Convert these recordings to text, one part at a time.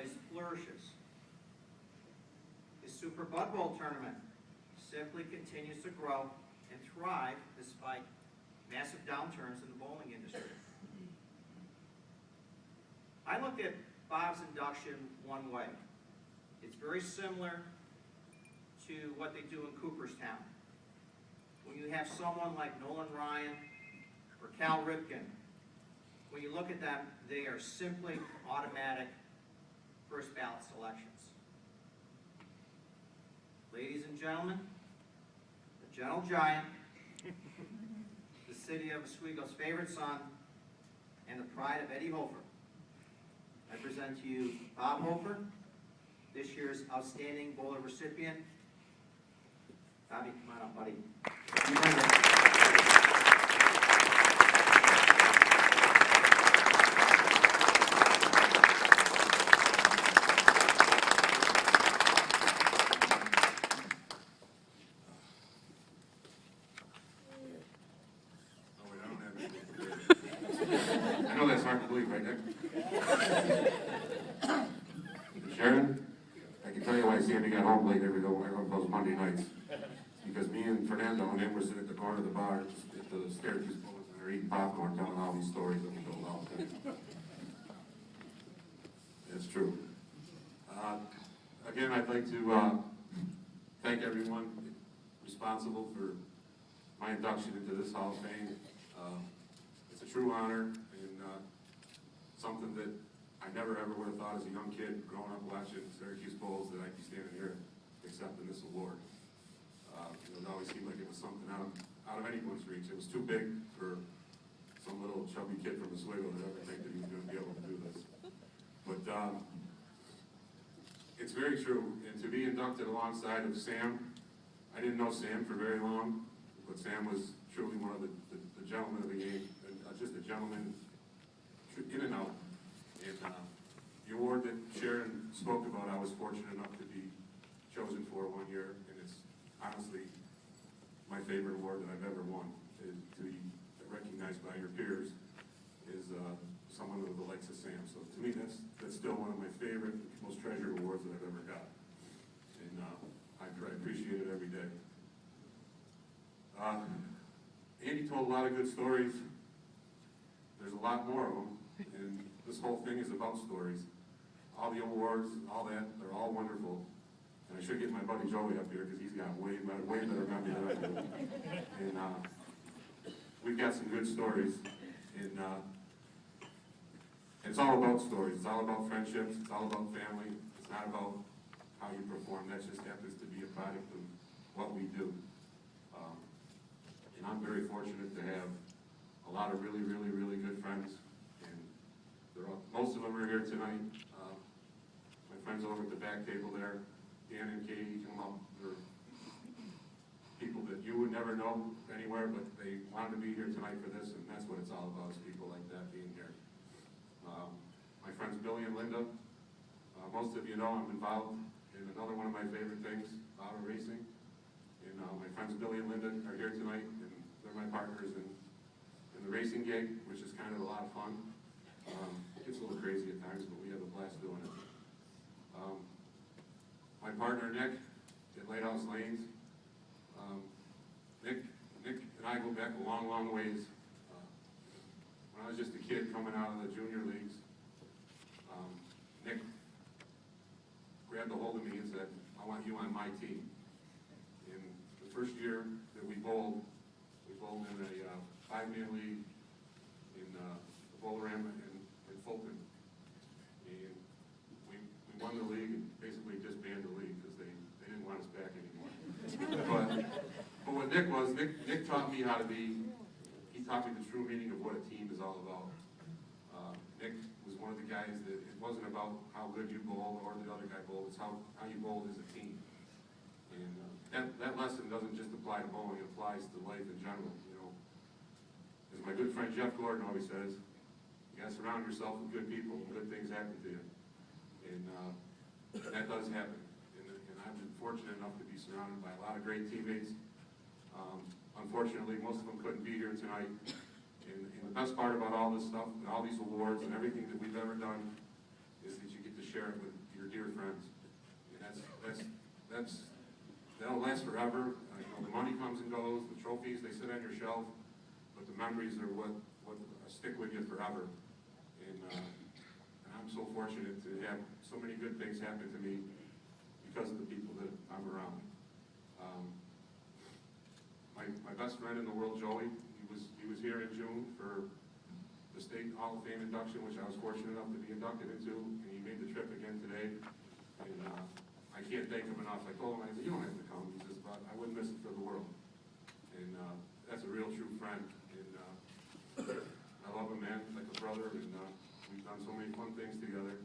marketplace flourishes. The Super Bud Bowl tournament simply continues to grow and thrive despite massive downturns in the bowling industry. I look at Bob's induction one way. It's very similar to what they do in Cooperstown. When you have someone like Nolan Ryan or Cal Ripken, when you look at them, they are simply automatic first ballot selections. Ladies and gentlemen, the gentle giant, the city of Oswego's favorite son, and the pride of Eddie Hoefer, I present to you Bob Hoefer, this year's Outstanding Bowler recipient. Bobby, come on up, buddy. I know that's hard to believe, right, Nick? Sharon, I can tell you why Sandy got home late every those Monday nights. It's because me and Fernando and him were sitting at the corner of the bar at the Syracuse Bullets, and they're eating popcorn, telling all these stories that we told all the time. It's true. Again, I'd like to thank everyone responsible for my induction into this Hall of Fame. It's a true honor and something that I never ever would have thought as a young kid growing up watching Syracuse Bulls that I'd be standing here accepting this award. It always seemed like it was something out of anyone's reach. It was too big for some little chubby kid from Oswego to ever think that he was going to be able to do this. But it's very true. And to be inducted alongside of Sam, I didn't know Sam for very long, but Sam was truly one of the gentlemen of the game, just a gentleman in and out. And the award that Sharon spoke about, I was fortunate enough to be chosen for one year, and it's honestly my favorite award that I've ever won. To be recognized by your peers is someone of the likes of Sam. So to me, that's still one of my favorite, most treasured awards that I've ever got. And I appreciate it every day. Andy told a lot of good stories. There's a lot more of them, and this whole thing is about stories. All the awards, all that, they're all wonderful. And I should get my buddy Joey up here because he's got way better memory than I do. And we've got some good stories. And it's all about stories. It's all about friendships. It's all about family. It's not about how you perform. That just happens to be a product of what we do. And I'm very fortunate to have a lot of really good friends. And most of them are here tonight. My friends over at the back table there, Dan and Katie, come up. They're people that you would never know anywhere, but they wanted to be here tonight for this, and that's what it's all about, is people like that being here. My friends Billy and Linda, most of you know I'm involved in another one of my favorite things, auto racing. And my friends Billy and Linda are here tonight, and they're my partners in the racing gig, which is kind of a lot of fun. It gets a little crazy at times, but we have a blast doing it. My partner Nick at Lighthouse Lanes. Nick and I go back a long ways. When I was just a kid coming out of the junior leagues, Nick grabbed a hold of me and said, "I want you on my team." And the first year that we bowled in a 5-man league in the Bolorama in Fulton. And we won the league and basically disbanded the league because they didn't want us back anymore. But what Nick was, Nick taught me how to be, he taught me the true meaning of what a team is all about. Nick was one of the guys that it wasn't about how good you bowled or the other guy bowled, it's how you bowled as a team. And that lesson doesn't just apply to bowling, it applies to life in general. You know, as my good friend Jeff Gordon always says, you gotta surround yourself with good people and good things happen to you. And that does happen. And I've been fortunate enough to be surrounded by a lot of great teammates. Unfortunately, most of them couldn't be here tonight. And the best part about all this stuff, and all these awards, and everything that we've ever done, is that you get to share share it with your dear friends. And that'll last forever. You know, the money comes and goes, the trophies, they sit on your shelf, but the memories are what stick with you forever. And I'm so fortunate to have so many good things happen to me because of the people that I'm around. My best friend in the world, Joey, he was here in June for the State Hall of Fame induction, which I was fortunate enough to be inducted into, and he made the trip again today. And I can't thank him enough. I told him, I said, you don't have to come. He says, but I wouldn't miss it for the world. And that's a real true friend. And I love him, man, like a brother. And we've done so many fun things together.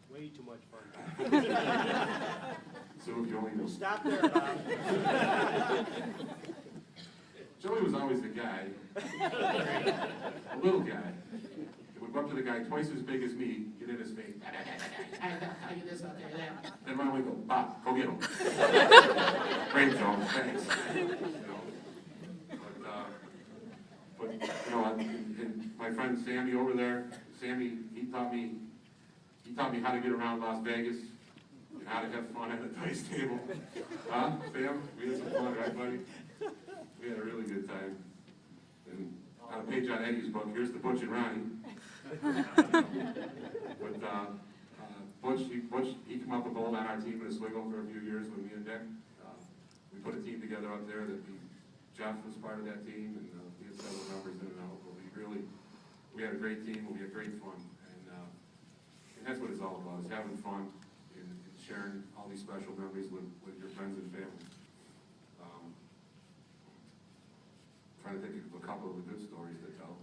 Way too much fun. So if you only knew. Stop there, Bob. Joey was always the guy, a little guy, that would go up to the guy twice as big as me, get in his face, how you this, I'll tell you that. Then run away and go, Bob, go get him. Great, Joe, thanks. But you know, and my friend Sammy over there, Sammy, he taught me how to get around Las Vegas and how to have fun at a dice table. Huh, Sam? We had some fun, right, buddy? We had a really good time. And on a page on Eddie's book, here's the Butch and Ronnie. But Butch, he came up and bowled on our team in Oswego for a few years with me and Dick. We put a team together up there Jeff was part of that team, and we had several members in and out. But we had a great team, and we had great fun. And that's what it's all about, is having fun and sharing all these special memories with your friends and family. Trying to think of a couple of the good stories to tell.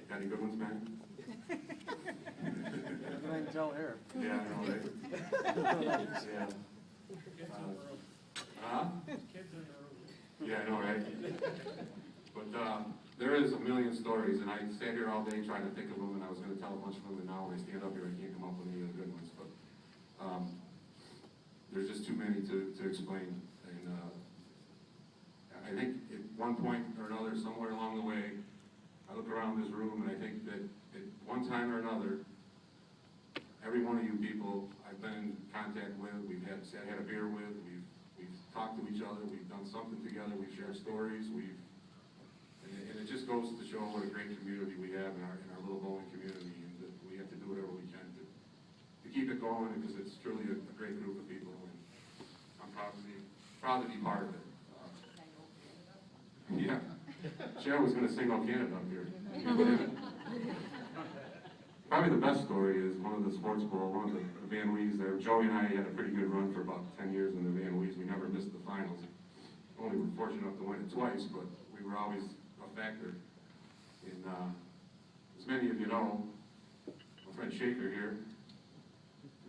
Got any good ones, man? I can tell here. Yeah, I know, right? Yeah. Yeah, I know, right? But there is a million stories, and I sat here all day trying to think of them, and I was going to tell a bunch of them, and now when I stand up here, I can't come up with any of the good ones. But there's just too many to explain. And I think at one point or another, somewhere along the way, I look around this room and I think that at one time or another, every one of you people I've been in contact with, we've had a beer with, we've talked to each other, we've done something together, we've shared stories, and it just goes to show what a great community we have in our little bowling community, and that we have to do whatever we can to keep it going, because it's truly a great group of people, and I'm proud to be part of it. Yeah. Cheryl was going to sing "Oh Canada" up here. Probably the best story is one of the sports bowl, one of the Van Wees there. Joey and I had a pretty good run for about 10 years in the Van Wees. We never missed the finals. Only were fortunate enough to win it twice, but we were always a factor. And as many of you know, my friend Shaker here,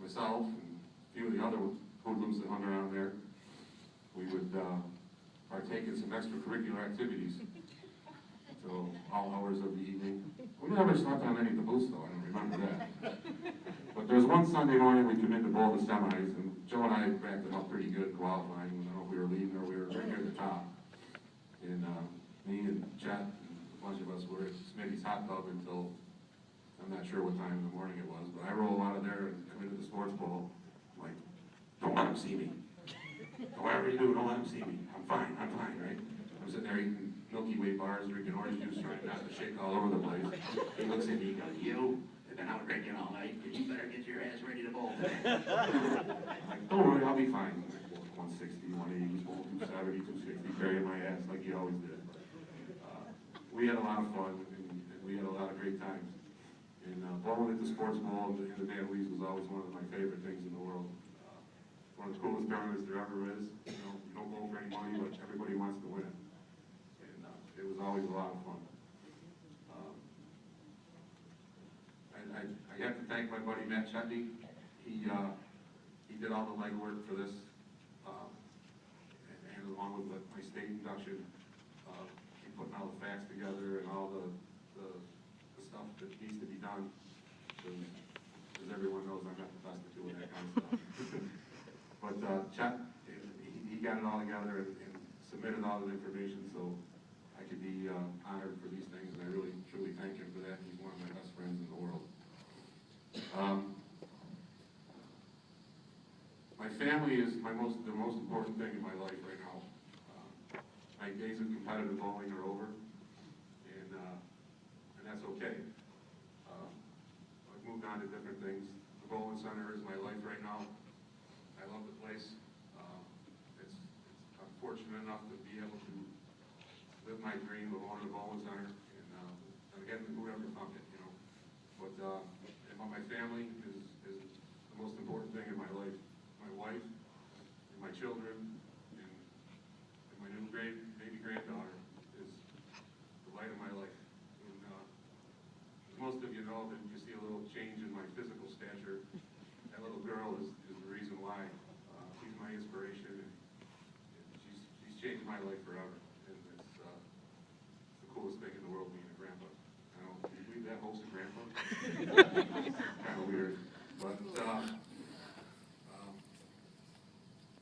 myself, and a few of the other hoodlums that hung around there, we would partake in some extracurricular activities till all hours of the evening. We never slept on any of the booths, though. I don't remember that. But there was one Sunday morning we came in to bowl the semis, and Joe and I racked it up pretty good qualifying. I don't know if we were leading or we were right near the top. And me and Chet and a bunch of us were at Smitty's hot tub until, I'm not sure what time in the morning it was, but I roll out of there and come into the sports bowl. I'm like, don't let him see me. Whatever you do, don't let him see me. I'm fine, right? I'm sitting there eating Milky Way bars, drinking orange juice, trying not to shake all over the place. He looks at me, he goes, you? And then I'm drinking all night, and you better get your ass ready to bowl today. I'm like, don't worry, I'll be fine. 160, 180, 270, 260, carrying my ass like you always did. We had a lot of fun, and we had a lot of great times. And bowling at the sports bowl in the Van Wees was always one of my favorite things in the world. One of the coolest tournaments there ever is. You know, you don't bowl for any money, but everybody wants to win it. And it was always a lot of fun. I have to thank my buddy Matt Chetney. He did all the legwork for this, and along with my state induction, he putting all the facts together and all the stuff that needs to be done. As everyone knows, I'm not the best at doing that kind of stuff. But Chet, he got it all together and submitted all the information, so I could be honored for these things, and I really, truly thank him for that. He's one of my best friends in the world. My family is the most important thing in my life right now. My days of competitive bowling are over, and that's okay. I've moved on to different things. The bowling center is my life right now. I love the place. I'm fortunate enough to be able to live my dream of owning a bowling center, and again, whoever found it, you know. But my family is the most important thing in my life. My wife, and my children, and my new baby granddaughter is the light of my life. And as most of you know, that you see a little change in my physical stature. That little girl is the reason why. She's my inspiration, and she's changed my life forever. And it's the coolest thing in the world being a grandpa. I don't know, can you believe that, host a grandpa? Kind of weird. But,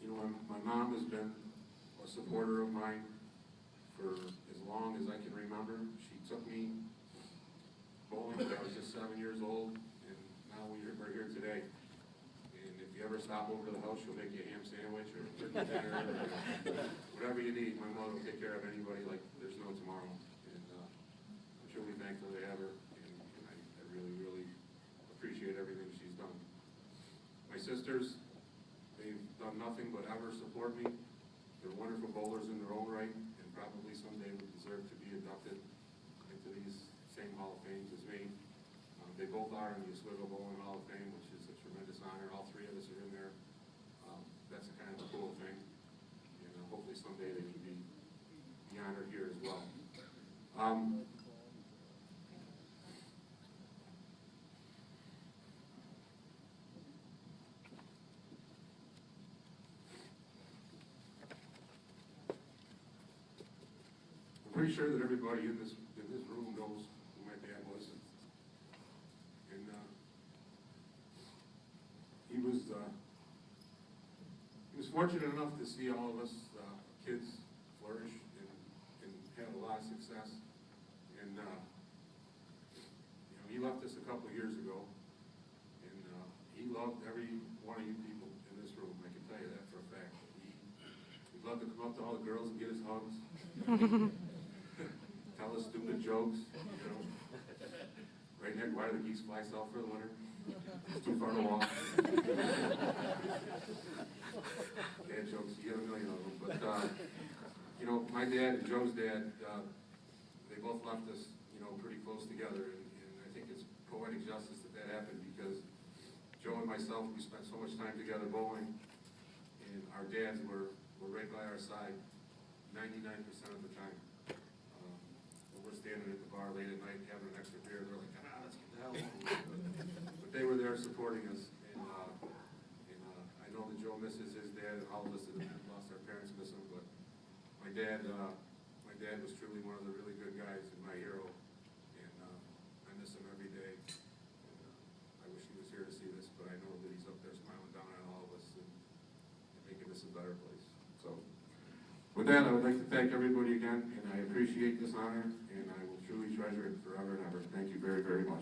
you know, my mom has been a supporter of mine for as long as I can remember. She took me bowling when I was just 7 years old, and now we're here today. And if you ever stop over to the house, she'll make you a ham sandwich or turkey dinner or whatever you need. My mother will take care of anybody like there's no tomorrow. And I'm truly thankful to have her, and I really, really appreciate everything she's done. My sisters, they've done nothing but ever support me. They're wonderful bowlers in their own right, and probably someday would deserve to be inducted into these same Hall of Fames as me. They both are in the Oswego Bowling Hall of Fame, which is a tremendous honor. All three of us are in there. That's a kind of a cool thing. And hopefully someday they can be honored here as well. I'm pretty sure that everybody in this room knows who my dad was. And he was fortunate enough to see all of us kids flourish and have a lot of success. And you know, he left us a couple of years ago, and he loved every one of you people in this room. I can tell you that for a fact. He'd love to come up to all the girls and get his hugs. Tell us stupid jokes, you know. Right, Nick, why do the geese fly south for the winter? It's too far to walk. Dad jokes, you get a million of them. But, you know, my dad and Joe's dad, they both left us, you know, pretty close together. And I think it's poetic justice that happened, because Joe and myself, we spent so much time together bowling, and our dads were right by our side 99% of the time. We're standing at the bar late at night having an extra beer, they're like, come on, let's get the hell home. But they were there supporting us, and I know that Joe misses his dad, and all of us that have lost our parents miss him, but my dad was truly one of the really good guys and my hero, and I miss him every day. And, I wish he was here to see this, but I know that he's up there smiling down on all of us and making this a better place. So, with that, I would like to thank everybody again, and I appreciate this honor, and I will truly treasure it forever and ever. Thank you very, very much.